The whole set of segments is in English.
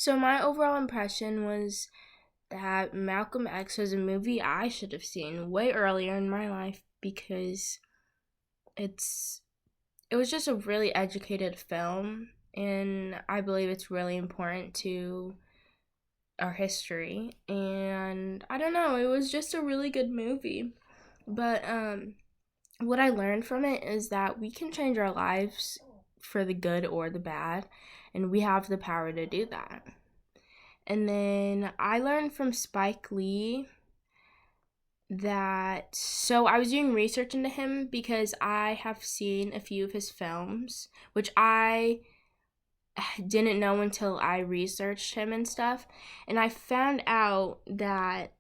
So my overall impression was that Malcolm X was a movie I should have seen way earlier in my life because it's it was just a really educated film, and I believe it's really important to our history. And I don't know, it was just a really good movie. But what I learned from it is that we can change our lives for the good or the bad, and we have the power to do that. And then I learned from Spike Lee that, so I was doing research into him because I have seen a few of his films, which I didn't know until I researched him and stuff. And I found out that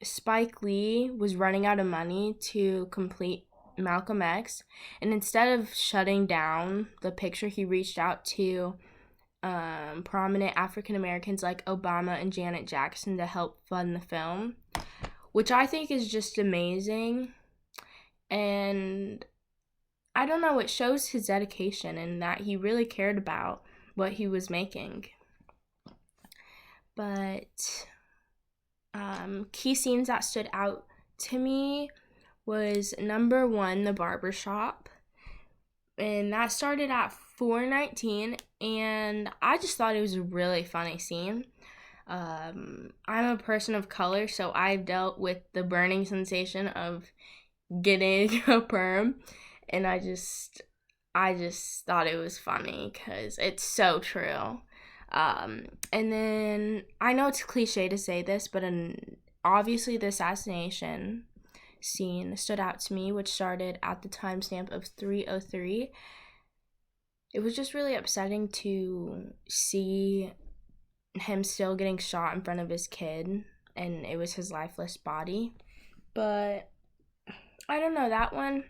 Spike Lee was running out of money to complete Malcolm X, and instead of shutting down the picture, he reached out to prominent African Americans like Obama and Janet Jackson to help fund the film, which I think is just amazing. And I don't know, it shows his dedication and that he really cared about what he was making. But key scenes that stood out to me was number one, the barbershop. And that started at 4:19, and I just thought it was a really funny scene. I'm a person of color, so I've dealt with the burning sensation of getting a perm, and I just thought it was funny because it's so true. And then I know it's cliche to say this, but obviously the assassination scene stood out to me, which started at the timestamp of 3:03. It was just really upsetting to see him still getting shot in front of his kid, and it was his lifeless body. But I don't know, that one.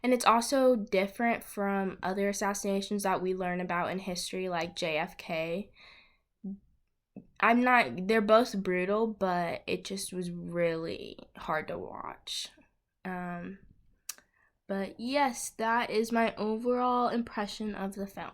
And it's also different from other assassinations that we learn about in history, like JFK. They're both brutal, but it just was really hard to watch. Um, but yes, that is my overall impression of the film.